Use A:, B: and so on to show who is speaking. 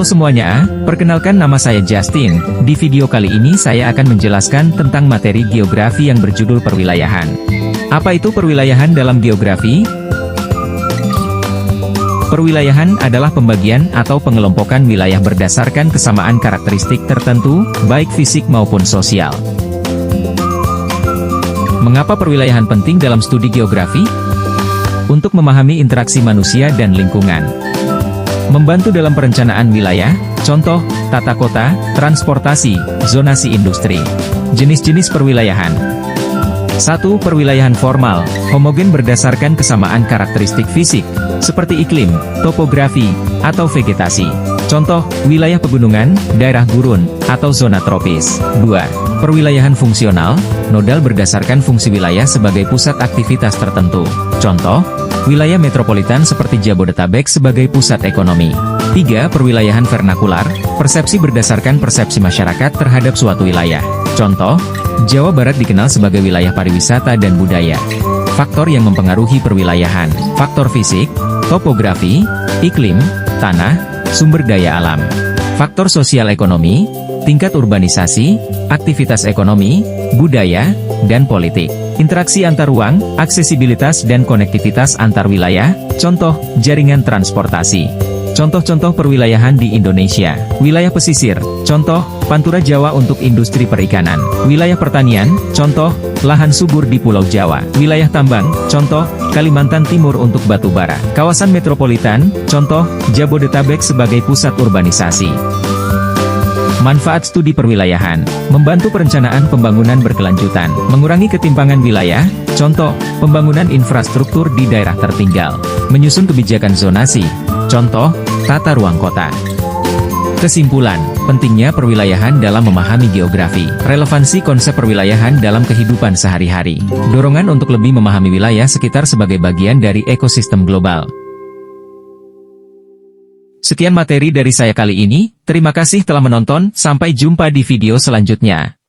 A: Halo semuanya, perkenalkan nama saya Justin. Di video kali ini saya akan menjelaskan tentang materi geografi yang berjudul perwilayahan. Apa itu perwilayahan dalam geografi? Perwilayahan adalah pembagian atau pengelompokan wilayah berdasarkan kesamaan karakteristik tertentu, baik fisik maupun sosial. Mengapa perwilayahan penting dalam studi geografi? Untuk memahami interaksi manusia dan lingkungan. Membantu dalam perencanaan wilayah, contoh, tata kota, transportasi, zonasi industri. Jenis-jenis perwilayahan. 1. Perwilayahan formal, homogen berdasarkan kesamaan karakteristik fisik, seperti iklim, topografi, atau vegetasi. Contoh, wilayah pegunungan, daerah gurun, atau zona tropis. 2. Perwilayahan fungsional, nodal berdasarkan fungsi wilayah sebagai pusat aktivitas tertentu. Contoh, wilayah metropolitan seperti Jabodetabek sebagai pusat ekonomi. 3. Perwilayahan vernakular, persepsi berdasarkan persepsi masyarakat terhadap suatu wilayah. Contoh, Jawa Barat dikenal sebagai wilayah pariwisata dan budaya. Faktor yang mempengaruhi perwilayahan, faktor fisik, topografi, iklim, tanah, sumber daya alam. Faktor sosial ekonomi, tingkat urbanisasi, aktivitas ekonomi, budaya, dan politik. Interaksi antar ruang, aksesibilitas dan konektivitas antar wilayah, contoh, jaringan transportasi. Contoh-contoh perwilayahan di Indonesia. Wilayah pesisir, contoh, Pantura Jawa untuk industri perikanan. Wilayah pertanian, contoh, lahan subur di Pulau Jawa. Wilayah tambang, contoh, Kalimantan Timur untuk batu bara. Kawasan metropolitan, contoh, Jabodetabek sebagai pusat urbanisasi. Manfaat studi perwilayahan, membantu perencanaan pembangunan berkelanjutan, mengurangi ketimpangan wilayah, contoh, pembangunan infrastruktur di daerah tertinggal, menyusun kebijakan zonasi, contoh, tata ruang kota. Kesimpulan, pentingnya perwilayahan dalam memahami geografi, relevansi konsep perwilayahan dalam kehidupan sehari-hari, dorongan untuk lebih memahami wilayah sekitar sebagai bagian dari ekosistem global. Sekian materi dari saya kali ini, terima kasih telah menonton, sampai jumpa di video selanjutnya.